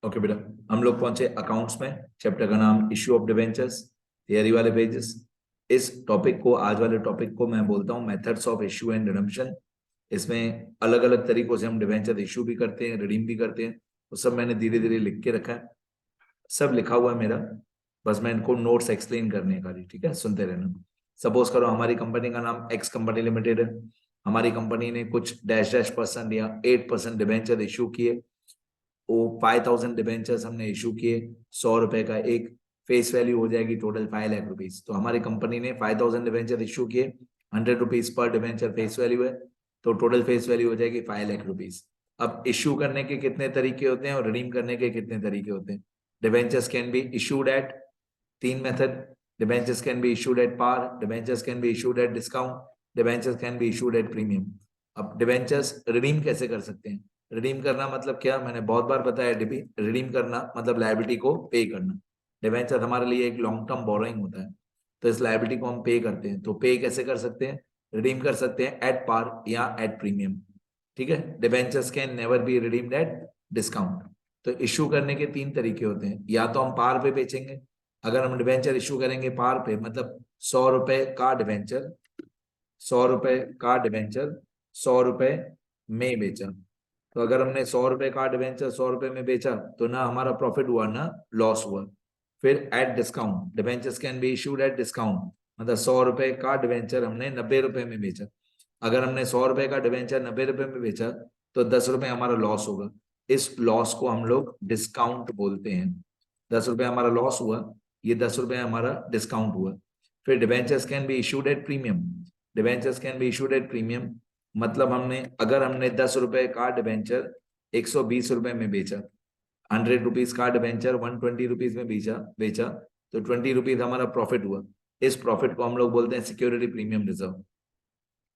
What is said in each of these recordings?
Okay बेटा, हम लोग पहुंचे अकाउंट्स में। चैप्टर का नाम इश्यू ऑफ डिवेंचर्स, थियरी वाले पेजेस। इस टॉपिक को, आज वाले टॉपिक को मैं बोलता हूँ methods of issue and redemption. इसमें अलग अलग तरीकों से हम डिवेंचर इश्यू भी करते हैं, रिडीम भी करते हैं। तो सब मैंने धीरे धीरे लिख के रखा है, सब लिखा हुआ है मेरा। बस मैं इनको नोट्स एक्सप्लेन करने का, ठीक है, सुनते रहना। सपोज करो हमारी कंपनी का नाम एक्स कंपनी लिमिटेड है। हमारी कंपनी ने कुछ डैश डैश परसेंट या 8% डिवेंचर इश्यू किए। वो 5000 डिवेंचर्स हमने इशू किए, 100 रुपए का एक फेस वैल्यू हो जाएगी, टोटल 5 लाख रुपीज। तो हमारी कंपनी ने 5000 डिवेंचर इशू किए, 100 rupees per debenture face value है, तो टोटल फेस वैल्यू हो जाएगी 5 लाख रुपीज। अब इश्यू करने के कितने तरीके होते हैं और रिडीम करने के कितने तरीके होते हैं? Debentures can be issued at, तीन method. Debentures can be issued at par, debentures can be issued at discount, debentures can be issued at premium. अब डिवेंचर्स रिडीम कैसे कर सकते हैं? रिडीम करना मतलब क्या, मैंने बहुत बार बताया। रिडीम करना मतलब लायबिलिटी को पे करना। डिवेंचर हमारे लिए एक लॉन्ग टर्म बोरोइंग होता है, तो इस लायबिलिटी को हम पे करते हैं। तो पे कैसे कर सकते हैं? रिडीम कर सकते हैं एट पार या एट प्रीमियम, ठीक है। Debentures can never be redeemed at discount. तो इश्यू करने के तीन तरीके होते हैं। या तो हम पार पे बेचेंगे, अगर हम डिवेंचर इश्यू करेंगे पार पे, मतलब 100 रुपए का डिवेंचर, 100 रुपए का डिवेंचर 100 रुपए में बेचा। तो अगर हमने 100 रुपए का डिवेंचर 100 रुपए में बेचा, तो ना हमारा प्रॉफिट हुआ ना लॉस हुआ। फिर eight discount, debentures can be issued at discount, मतलब 100 रुपए का डिवेंचर हमने 90 रुपए में बेचा। अगर हमने 100 रुपए का डिवेंचर 90 रुपए में बेचा, तो 10 रुपए हमारा लॉस होगा। इस लॉस को हम लोग डिस्काउंट बोलते हैं। 10 रुपए हमारा लॉस हुआ, ये 10 रुपए हमारा डिस्काउंट हुआ। फिर debentures can be issued at premium, debentures can be issued at premium, मतलब अगर हमने 10 रुपए का डिवेंचर 120 रुपए में बेचा, 100 रुपीज का डिवेंचर 120 रुपीज में बेचा बेचा तो 20 रुपीज हमारा प्रॉफिट हुआ। इस प्रॉफिट को हम लोग बोलते हैं सिक्योरिटी प्रीमियम रिजर्व।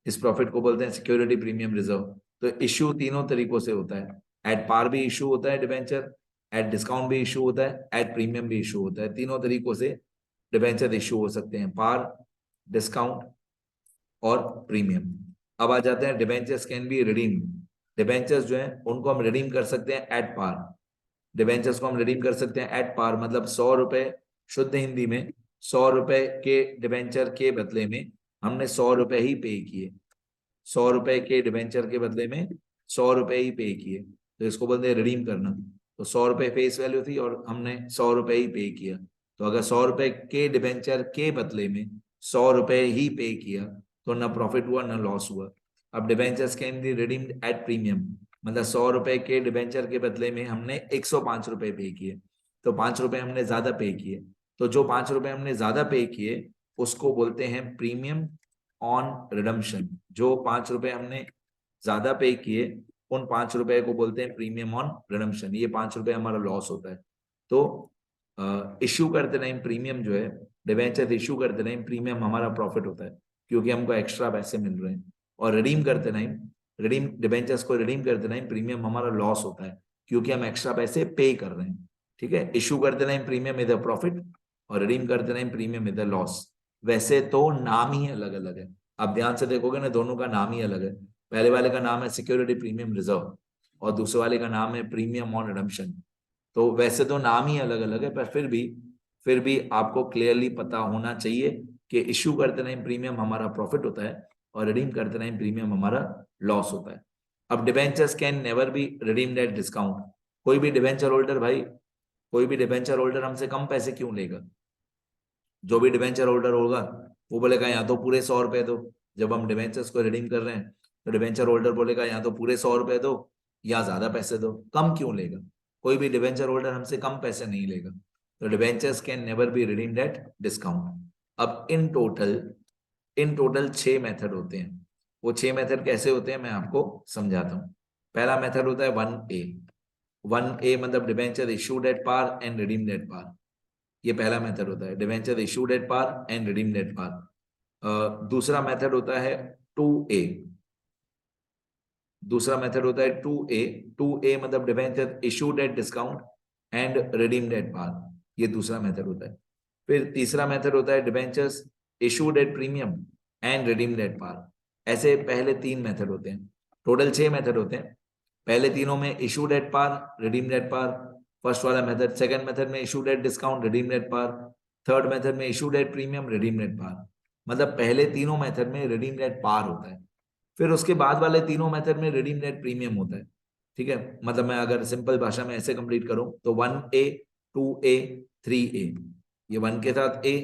इस प्रॉफिट को बोलते हैं सिक्योरिटी प्रीमियम रिजर्व। तो इश्यू तीनों तरीकों से होता है। एट पार भी इशू होता है डिवेंचर, एट डिस्काउंट भी इशू होता है, एट प्रीमियम भी इशू होता है। तीनों तरीकों से डिवेंचर इशू हो सकते हैं, पार, डिस्काउंट और प्रीमियम। अब आ जाते हैं debentures can B redeem. Debentures जो है उनको हम रिडीम कर सकते हैं एट पार। डिवेंचर्स को हम रिडीम कर सकते हैं एट पार, मतलब 100 रुपए, शुद्ध हिंदी में 100 रुपए के डिवेंचर के बदले में हमने 100 रुपए ही पे किए। 100 रुपए के डिवेंचर के बदले में 100 रुपए ही पे किए, तो इसको बोलते हैं रिडीम करना। तो 100 रुपए फेस वैल्यू थी और हमने 100 रुपए ही पे किया। तो अगर 100 रुपए के डिवेंचर के बदले में 100 रुपए ही पे किया, तो ना प्रॉफिट हुआ ना लॉस हुआ। अब debentures can be redeemed at premium, मतलब 100 रुपए के डिवेंचर के बदले में हमने 105 रुपए पे किए, तो 5 रुपए हमने ज्यादा पे किए। तो जो 5 रुपए हमने ज्यादा पे किए उसको बोलते हैं प्रीमियम ऑन रिडम्पशन। जो 5 रुपए हमने ज्यादा पे किए, उन 5 रुपए को बोलते हैं प्रीमियम ऑन रिडम्पशन। ये 5 रुपए हमारा लॉस होता है। तो इश्यू करते टाइम प्रीमियम जो है, डिवेंचर इश्यू करते टाइम प्रीमियम हमारा प्रॉफिट होता है, क्योंकि हमको एक्स्ट्रा पैसे मिल रहे हैं। और रिडीम करते टाइम, रिडीम डिवेंचर्स को रिडीम करते टाइम प्रीमियम हमारा लॉस होता है, क्योंकि हम एक्स्ट्रा पैसे पे कर रहे हैं, ठीक है। इश्यू करते time premium is the profit और रिडीम करते time premium is the loss. वैसे तो नाम ही अलग अलग है, आप ध्यान से देखोगे ना, दोनों का नाम ही अलग है। पहले वाले का नाम है सिक्योरिटी प्रीमियम रिजर्व और दूसरे वाले का नाम है प्रीमियम ऑन रिडम्पशन। तो वैसे तो नाम ही अलग अलग है, पर फिर भी आपको क्लियरली पता होना चाहिए कि इश्यू करते टाइम प्रीमियम हमारा प्रॉफिट होता है और रिडीम करते टाइम प्रीमियम हमारा लॉस होता है। अब debentures can never be redeemed at discount. कोई भी डिवेंचर होल्डर भाई, कोई भी डिवेंचर होल्डर हमसे कम पैसे क्यों लेगा? जो भी डिवेंचर होल्डर होगा वो बोलेगा या तो पूरे 100 रुपए दो। जब हम डिवेंचर्स को रिडीम कर रहे हैं तो डिवेंचर होल्डर बोलेगा या तो पूरे 100 रुपए दो या ज्यादा पैसे दो। कम क्यों लेगा? कोई भी डिवेंचर होल्डर हमसे कम पैसे नहीं लेगा। तो debentures can never be redeemed at discount. अब इन टोटल 6 मेथड होते हैं। वो 6 मेथड कैसे होते हैं मैं आपको समझाता हूँ। पहला मेथड होता है 1A। 1A मतलब debenture issued at par and redeemed at par. ये पहला मेथड होता है, debenture issued at par and redeemed at par. दूसरा मेथड होता है 2A। दूसरा मेथड होता है 2A। 2A मतलब debenture issued at discount and redeemed at par. ये दूसरा मेथड होता है। फिर तीसरा मेथड होता है debentures issued at premium and redeemed at par. ऐसे पहले 3 मेथड होते हैं। टोटल 6 मेथड होते हैं। पहले तीनों में issued at par, redeemed at par, first वाला मेथड। सेकंड मेथड में issued at discount, redeemed at par. Third method में issued at premium, redeemed at par. मतलब पहले तीनों मेथड में रिडीम्ड एट पार होता है, फिर उसके बाद वाले तीनों मेथड में रिडीम्ड एट प्रीमियम होता है। ठीक है, मतलब मैं अगर सिंपल भाषा में ऐसे कंप्लीट करूं तो 1A, 2A, 3A, ये 1 के साथ A,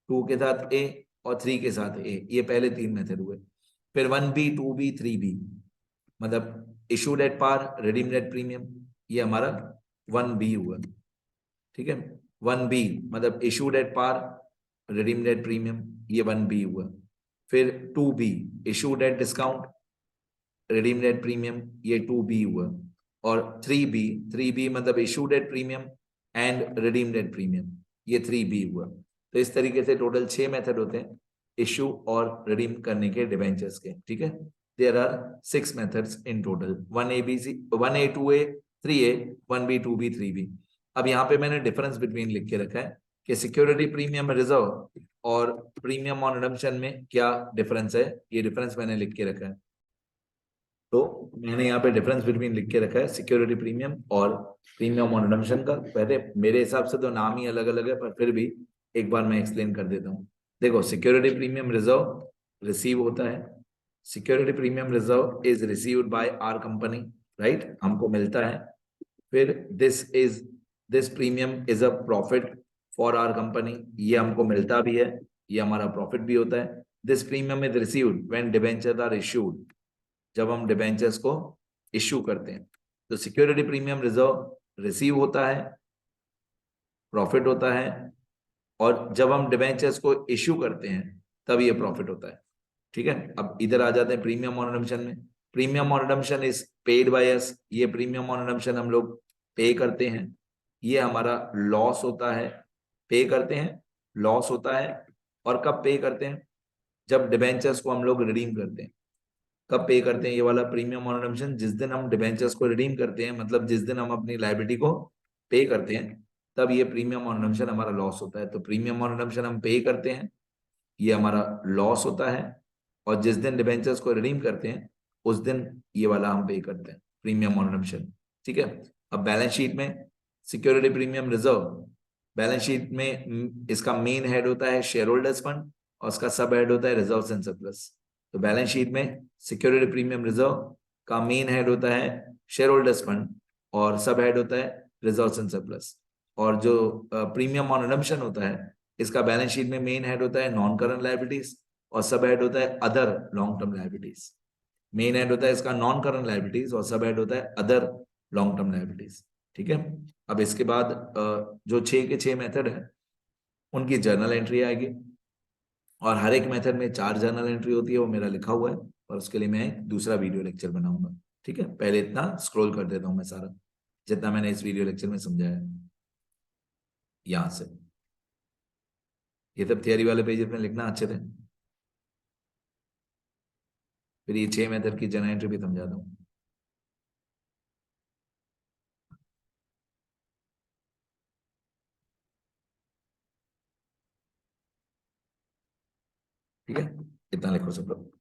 2 के साथ A और 3 के साथ A, ये पहले तीन मेथड हुए। फिर 1B, 2B, 3B, मतलब issued at par, redeemed at premium, ये हमारा 1B हुआ। ठीक है, 1B मतलब issued at par, redeemed at premium, ये 1B हुआ। फिर 2B issued at discount, redeemed at premium, ये 2B हुआ। और 3B, 3B मतलब issued at premium and redeemed at premium, ये 3B हुआ। तो इस तरीके से टोटल 6 मेथड होते हैं इशू और रिडीम करने के डिबेंचर्स के। ठीक है, there are 6 methods in total, 1ABC, 1A, 2A, 3A, 1B, 2B, 3B। अब यहाँ पे मैंने डिफरेंस बिटवीन लिख के रखा है कि सिक्योरिटी प्रीमियम रिजर्व और प्रीमियम ऑन रिडम्पशन में क्या डिफरेंस है, ये डिफरेंस मैंने लिख के रखा है। तो मैंने यहाँ पे डिफरेंस बिटवीन लिख के रखा है सिक्योरिटी प्रीमियम और प्रीमियम ऑन रिडम्पशन का। पहले मेरे हिसाब से तो नाम ही अलग अलग है, पर फिर भी एक बार मैं एक्सप्लेन कर देता हूँ। देखो, सिक्योरिटी प्रीमियम रिजर्व रिसीव होता है, security premium reserve is received by our company, right, हमको मिलता है। फिर this premium is a profit for our company, ये हमको मिलता भी है, ये हमारा प्रॉफिट भी होता है। This premium is received when debentures are issued, जब हम डिबेंचर्स को इश्यू करते हैं। तो सिक्योरिटी प्रीमियम रिजर्व रिसीव होता है, प्रॉफिट होता है, और जब हम डिबेंचर्स को इश्यू करते हैं तब ये प्रॉफिट होता है। ठीक है, अब इधर आ जाते हैं प्रीमियम ऑन रिडम्पशन में। Premium on redemption is paid by us, ये प्रीमियम ऑन रिडम्पशन हम लोग पे करते हैं, ये हमारा लॉस होता है। पे करते हैं, लॉस होता है। और कब पे करते हैं? जब डिबेंचर्स को हम लोग रिडीम करते हैं। कब पे करते हैं ये वाला प्रीमियम ऑन रिडम्पशन? जिस दिन हम डिबेंचर्स को रिडीम करते हैं, मतलब जिस दिन हम अपनी लायबिलिटी को पे करते हैं, तब ये प्रीमियम ऑन रिडम्पशन हमारा लॉस होता है। तो प्रीमियम ऑन रिडम्पशन हम पे करते हैं, ये हमारा लॉस होता है। और जिस दिन डिबेंचर्स को रिडीम करते हैं उस दिन ये वाला हम पे करते हैं, प्रीमियम ऑन रिडम्पशन। ठीक है, अब बैलेंस शीट में security premium reserve, balance sheet में इसका मेन हेड होता है शेयर होल्डर्स फंड और उसका सब हेड होता है रिजर्व एंड सरप्लस। तो बैलेंस शीट में सिक्योरिटी प्रीमियम रिजर्व का मेन हेड होता है शेयर होल्डर्स फंड और सब हेड होता है रिजर्व एंड सरप्लस। और जो प्रीमियम ऑन रिडम्पशन होता है, इसका बैलेंस शीट में मेन हेड होता है नॉन करंट लायबिलिटीज और सब हेड होता है other long term liabilities. Main head होता है इसका नॉन करंट लायबिलिटीज और सब हेड होता है अदर लॉन्ग टर्म लायबिलिटीज। ठीक है, अब इसके बाद जो 6 के 6 मेथड है उनकी जर्नल एंट्री आएगी, और हर एक मेथड में 4 जर्नल एंट्री होती है, वो मेरा लिखा हुआ है, और उसके लिए मैं एक दूसरा वीडियो लेक्चर बनाऊंगा। ठीक है, पहले इतना स्क्रॉल कर देता हूं मैं सारा, जितना मैंने इस वीडियो लेक्चर में समझाया है। यहां से ये सब थियरी वाले पेजेस में लिखना अच्छे थे। फिर ये 6 मेथड की जर्नल एंट्री भी समझाता हूँ। ठीक है, इतना लिखो सब लोग।